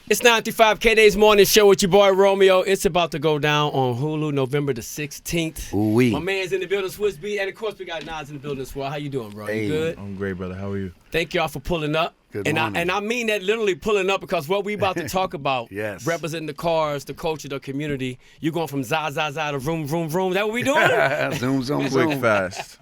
It's 95 K-Day's Morning Show with your boy Romeo. It's about to go down on Hulu November the 16th. Ooh-wee. My man's in the building, Swizz Beatz. And, of course, we got Nas in the building as well. How you doing, bro? Hey. You good? I'm great, brother. How are you? Thank y'all for pulling up. Good and morning. I mean that literally pulling up because what we about to talk about, Yes. representing the cars, the culture, the community, you going from za, za, za to vroom, vroom, vroom. Is that what we doing? Zoom, zoom, Quick, zoom. fast.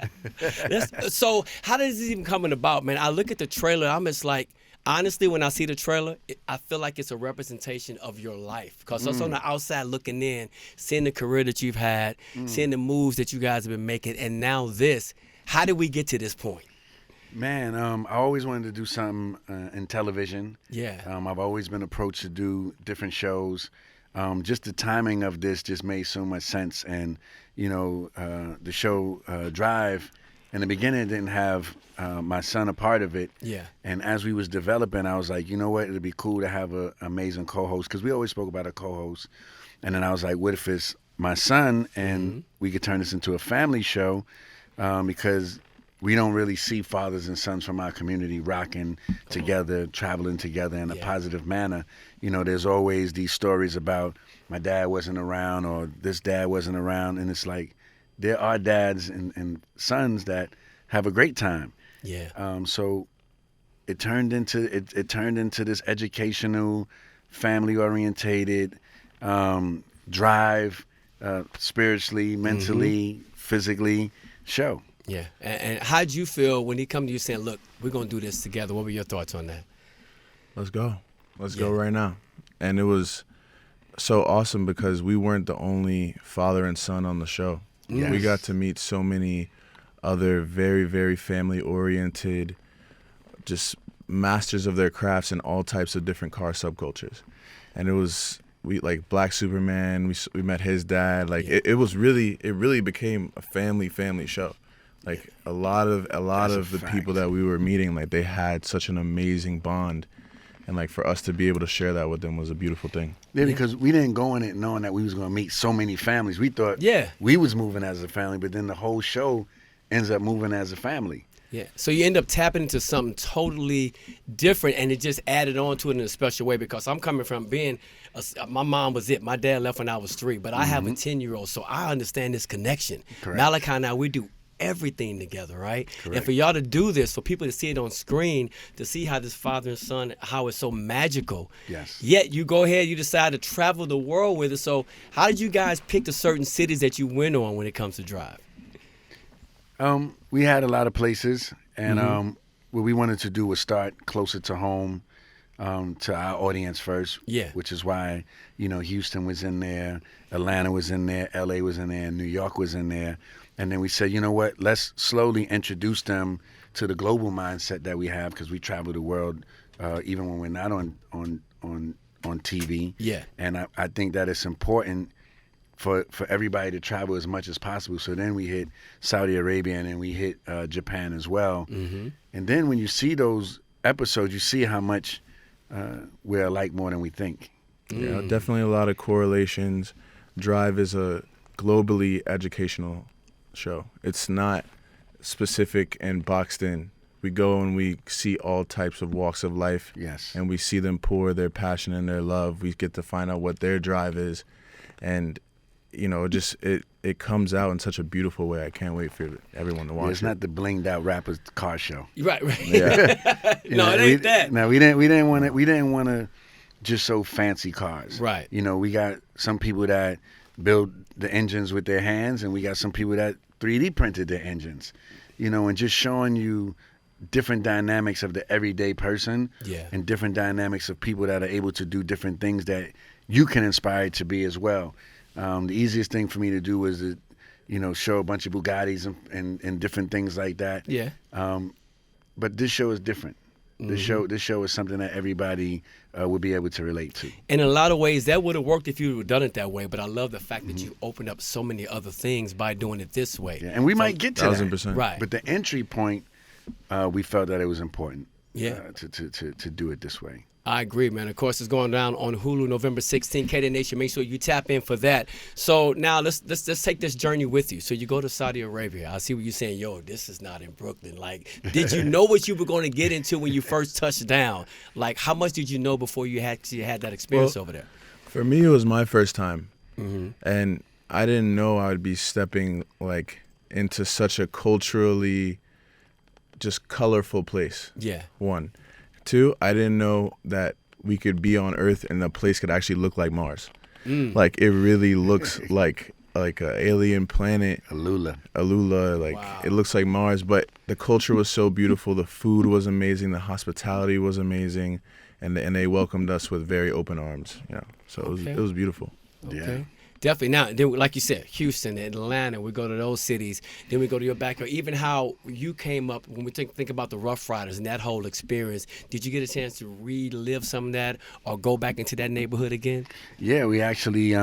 So how does this even coming about, man? I look at the trailer, I'm just like, honestly, when I see the trailer, I feel like it's a representation of your life. Because us on the outside looking in, seeing the career that you've had, seeing the moves that you guys have been making, and now this, how did we get to this point? Man, I always wanted to do something in television. Yeah. I've always been approached to do different shows. Just the timing of this just made so much sense. And, you know, the show Drive, in the beginning, it didn't have my son a part of it. Yeah. And as we was developing, I was like, you know what, it'd be cool to have an amazing co-host, because we always spoke about a co-host. And then I was like, what if it's my son and we could turn this into a family show, because we don't really see fathers and sons from our community rocking together, traveling together in a positive manner. You know, there's always these stories about my dad wasn't around or this dad wasn't around. And it's like, there are dads and sons that have a great time. Yeah. So it turned into this educational, family-orientated drive, spiritually, mentally, physically show. Yeah. And how'd you feel when he come to you saying, look, we're going to do this together? What were your thoughts on that? Let's go. Let's go right now. And it was so awesome because we weren't the only father and son on the show. Yes. We got to meet so many other very, very family-oriented, just masters of their crafts in all types of different car subcultures. And it was, like Black Superman, we met his dad. Like it really became a family show. Like a lot of the people that we were meeting, like they had such an amazing bond. And like for us to be able to share that with them was a beautiful thing. Yeah, because we didn't go in it knowing that we was going to meet so many families. We thought we was moving as a family, but then the whole show ends up moving as a family. Yeah. So you end up tapping into something totally different, and it just added on to it in a special way, because I'm coming from being, my mom was it. My dad left when I was 3, but I have a 10-year-old, so I understand this connection. Correct. Malachi and I, we do everything together, right? Correct. And for y'all to do this, for people to see it on screen, to see how this father and son, how it's so magical. Yes. Yet you go ahead, you decide to travel the world with it. So how did you guys pick the certain cities that you went on when it comes to Drive? We had a lot of places, and what we wanted to do was start closer to home, to our audience first. Yeah. Which is why, you know, Houston was in there, Atlanta was in there, LA was in there, and New York was in there. And then we said, you know what, let's slowly introduce them to the global mindset that we have, because we travel the world even when we're not on TV. Yeah. And I think that it's important for everybody to travel as much as possible. So then we hit Saudi Arabia, and then we hit Japan as well. Mm-hmm. And then when you see those episodes, you see how much we're alike more than we think. Yeah, definitely a lot of correlations. Drive is a globally educational show. It's not specific and boxed in. We go and we see all types of walks of life. Yes. And we see them pour their passion and their love. We get to find out what their drive is. And, you know, it comes out in such a beautiful way. I can't wait for everyone to watch It's not the blinged out rapper's car show. Right. Yeah. No, it ain't that. No, we didn't want to just show fancy cars. Right. You know, we got some people that build the engines with their hands, and we got some people that 3D printed their engines. You know, and just showing you different dynamics of the everyday person, and different dynamics of people that are able to do different things that you can inspire to be as well. The easiest thing for me to do was to, you know, show a bunch of Bugattis and different things like that. Yeah. But this show is different. This show is something that everybody would be able to relate to. And in a lot of ways, that would have worked if you had done it that way. But I love the fact that you opened up so many other things by doing it this way. Yeah, and we might get to 1,000%. that. Right. But the entry point, we felt that it was important. Yeah. To do it this way. I agree, man. Of course, it's going down on Hulu November 16th. KD Nation, make sure you tap in for that. So now let's take this journey with you. So you go to Saudi Arabia. I see what you're saying. Yo, this is not in Brooklyn. Like, did you know what you were going to get into when you first touched down? Like, how much did you know before you actually had that experience over there? For me, it was my first time, Mm-hmm. and I didn't know I would be stepping like into such a culturally just colorful place. Yeah. One. Two, I didn't know that we could be on Earth and the place could actually look like Mars. Like, it really looks like a alien planet. Alula. Like, Wow. it looks like Mars, but the culture was so beautiful. The food was amazing. The hospitality was amazing, and they welcomed us with very open arms. You know, so it was beautiful. Okay. Yeah. Definitely. Now, then, like you said, Houston, Atlanta, we go to those cities. Then we go to your backyard. Even how you came up, when we think about the Rough Riders and that whole experience, did you get a chance to relive some of that or go back into that neighborhood again? Yeah, we actually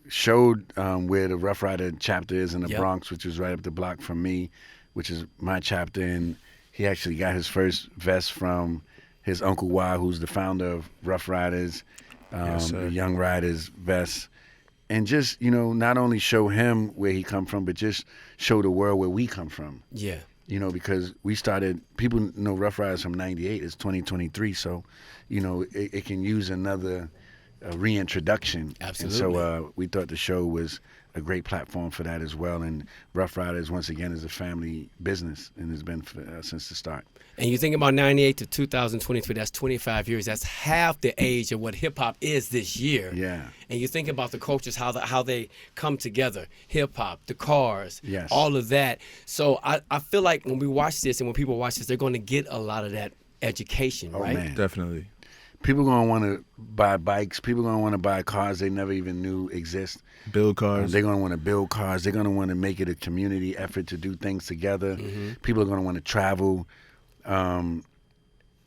showed where the Rough Rider chapter is in the Yep. Bronx, which is right up the block from me, which is my chapter. And he actually got his first vest from his Uncle Y, who's the founder of Rough Riders, Yes, sir. the Young Riders vest. And just, not only show him where he come from, but just show the world where we come from. Yeah. Because we started, people know Rough Riders from 98, it's 2023, so, it can use another reintroduction. Absolutely. And so we thought the show was a great platform for that as well. And Rough Riders, once again, is a family business and has been since the start. And you think about 98 to 2023, that's 25 years. That's half the age of what hip-hop is this year. Yeah. And you think about the cultures, how they come together, hip-hop, the cars, Yes. all of that. So I feel like when we watch this and when people watch this, they're going to get a lot of that education, Oh, right? man. Definitely. People going to want to buy bikes. People going to want to buy cars they never even knew exist. Build cars. They're going to want to build cars. They're going to want to make it a community effort to do things together. People are going to want to travel.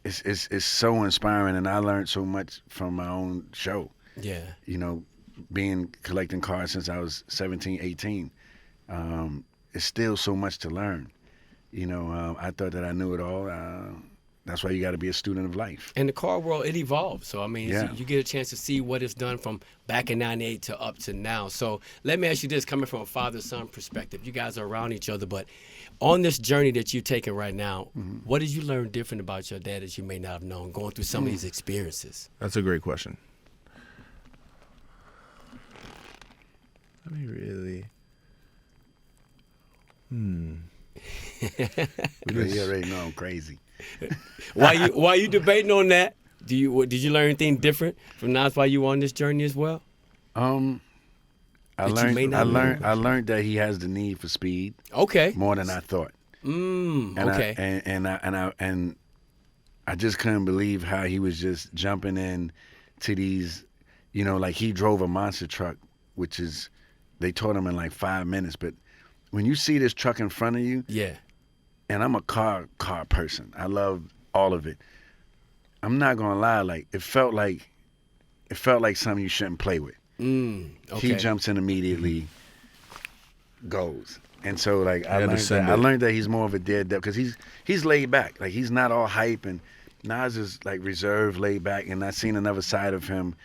It's so inspiring, and I learned so much from my own show. Yeah. Collecting cars since I was 17, 18. It's still so much to learn. I thought that I knew it all. That's why you got to be a student of life. And the car world, it evolves. So, I mean, Yeah. you get a chance to see what it's done from back in 98 to up to now. So let me ask you this, coming from a father-son perspective. You guys are around each other, but on this journey that you're taking right now, what did you learn different about your dad that you may not have known going through some of these experiences? That's a great question. Let me really. You already know I'm crazy. While you debating on that, did you learn anything different from Nas while you were on this journey as well? I That you may not know. learned that he has the need for speed Okay. more than I thought. Okay. And I just couldn't believe how he was just jumping in to these, like he drove a monster truck, which is, they taught him in like 5 minutes. But when you see this truck in front of you, Yeah. and I'm a car person, I love all of it. I'm not gonna lie, like it felt like something you shouldn't play with. Okay. He jumps in immediately, goes. And so like I had to learned send that, I it. learned that he's more of a daredevil because he's laid back. Like he's not all hype, and Nas is like reserved, laid back. And I seen another side of him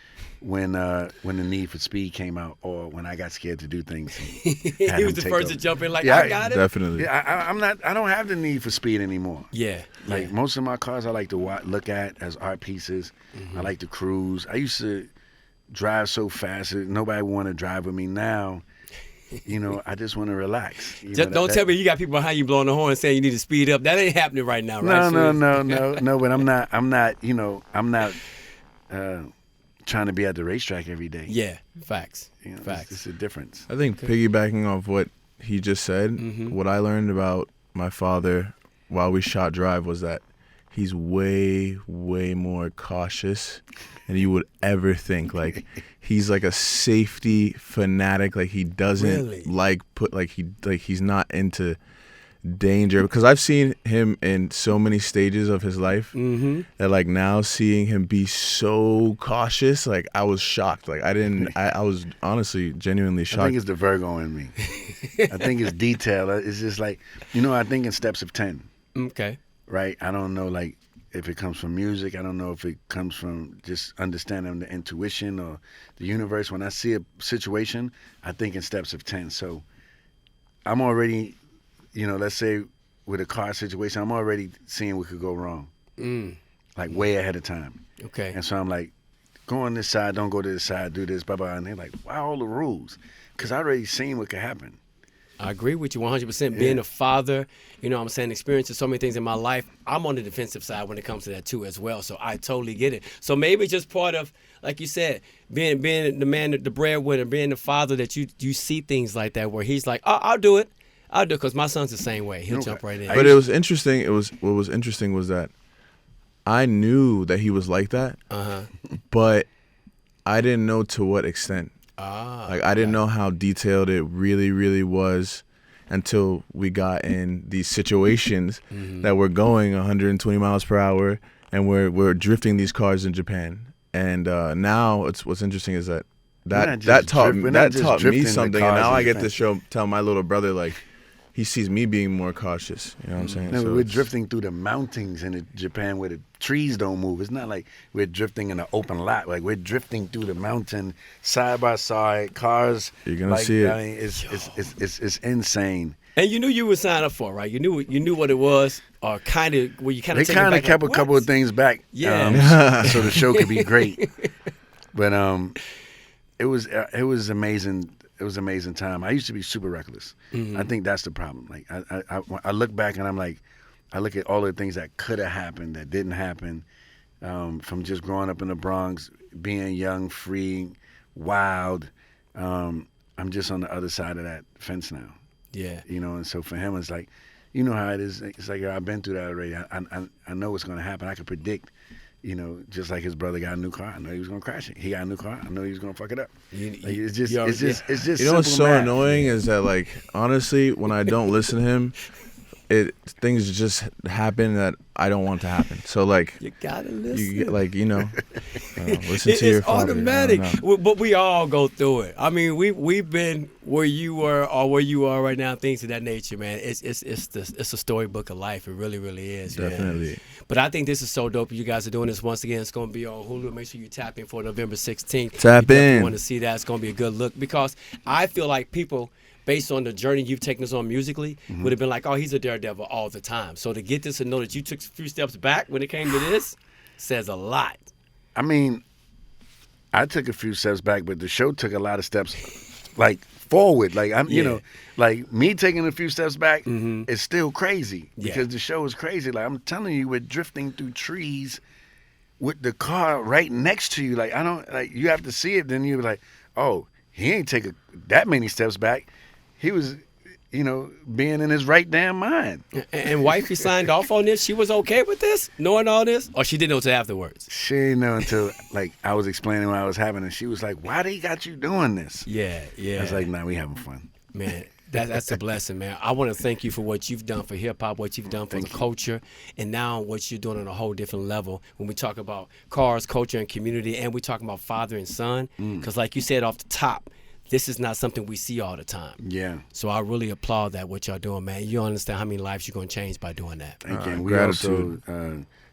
when the Need for Speed came out, or when I got scared to do things. He was the first to jump in like, Yeah, I got it. Definitely. Yeah, I don't have the need for speed anymore. Yeah. Like most of my cars, I like to look at as art pieces. I like to cruise. I used to drive so fast that nobody would want to drive with me. Now, I just want to relax. Just don't tell me you got people behind you blowing the horn saying you need to speed up. That ain't happening right now, right? No. Swizz? But I'm not trying to be at the racetrack every day. Yeah, facts. It's Facts. a difference. I think piggybacking off what he just said, what I learned about my father while we shot Drive was that he's way, way more cautious than you would ever think. Like he's like a safety fanatic. Like he doesn't Really? he's not into danger, because I've seen him in so many stages of his life that like now seeing him be so cautious, like I was shocked. Like I was honestly genuinely I shocked. think it's the Virgo in me. I think it's detail. It's just like, I think in steps of 10, Okay. right? I don't know, like if it comes from music. I don't know if it comes from just understanding the intuition or the universe. When I see a situation, I think in steps of 10. So I'm already, let's say with a car situation, I'm already seeing what could go wrong, like way ahead of time. Okay. And so I'm like, go on this side, don't go to this side, do this, blah, blah. And they're like, why all the rules? Because I already seen what could happen. I agree with you 100%. Being a father, experiencing so many things in my life, I'm on the defensive side when it comes to that too as well. So I totally get it. So maybe just part of, like you said, being the man, the breadwinner, being the father, that you see things like that where he's like, I'll do it. Because my son's the same way. He'll jump right in. But it was interesting. What was interesting was that I knew that he was like that, but I didn't know to what extent. I didn't know how detailed it really, really was until we got in these situations that we're going 120 miles per hour and we're drifting these cars in Japan. And now what's interesting is that taught me something, and now I get to tell my little brother, like, he sees me being more cautious. You know what I'm saying? No, so we're drifting through the mountains in Japan where the trees don't move. It's not like we're drifting in an open lot. Like, we're drifting through the mountain side by side, cars. You're gonna see it. I mean, it's insane. And you knew you would sign up for it, right? You knew what it was, or kind of where you kind of. They kind of kept a couple of things back, so the show could be great. But it was amazing. It was an amazing time. I used to be super reckless. I think that's the problem. Like, I look back and I'm like, I look at all the things that could have happened that didn't happen, from just growing up in the Bronx, being young, free, wild. I'm just on the other side of that fence now. Yeah. And so for him, it's like, you know how it is. It's like, I've been through that already. I know what's going to happen. I can predict. Just like his brother got a new car, I know he was gonna crash it. He got a new car, I know he was gonna fuck it up. It's just. You know what's so annoying is that, like, honestly, when I don't listen to him, things just happen that I don't want to happen. So, like, you gotta listen. Listen to your father. It's automatic, but we all go through it. I mean, we've been where you were or where you are right now, things of that nature, man. It's a storybook of life. It really, really is. Definitely. Man. But I think this is so dope. You guys are doing this once again. It's going to be on Hulu. Make sure you tap in for November 16th. Tap in. You want to see that. It's going to be a good look, because I feel like people, based on the journey you've taken us on musically, would have been like, oh, he's a daredevil all the time. So to get this and know that you took a few steps back when it came to this says a lot. I mean, I took a few steps back, but the show took a lot of steps, like, forward. Like, like me taking a few steps back is still crazy, because the show is crazy. Like, I'm telling you, we're drifting through trees with the car right next to you. Like, you have to see it, then you're like, oh, he ain't taking that many steps back. He was, being in his right damn mind. And wifey signed off on this? She was okay with this, knowing all this? Or she didn't know until afterwards? She didn't know until, like, I was explaining what I was having, and she was like, why they got you doing this? Yeah. I was like, nah, we having fun. Man, that's a blessing, man. I want to thank you for what you've done for hip-hop, what you've done for the culture, and now what you're doing on a whole different level when we talk about cars, culture, and community, and we talking about father and son. Because like you said off the top, this is not something we see all the time. Yeah. So I really applaud that, what y'all doing, man. You don't understand how many lives you're going to change by doing that. Thank you. And we also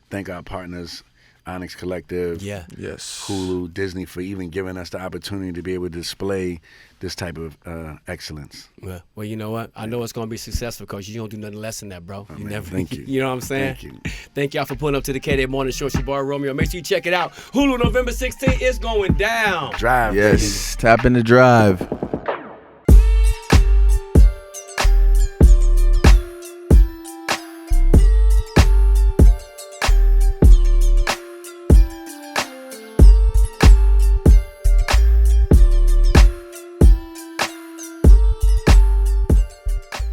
thank our partners, Onyx Collective, Hulu, Disney, for even giving us the opportunity to be able to display this type of excellence. Well, you know what? I know it's going to be successful, because you don't do nothing less than that, bro. Thank you. You know what I'm saying? Thank you. Thank y'all for pulling up to the K-Day Morning Show. It's your boy Romeo. Make sure you check it out. Hulu, November 16th. It's going down. Drive. Yes. Baby. Tap in the drive.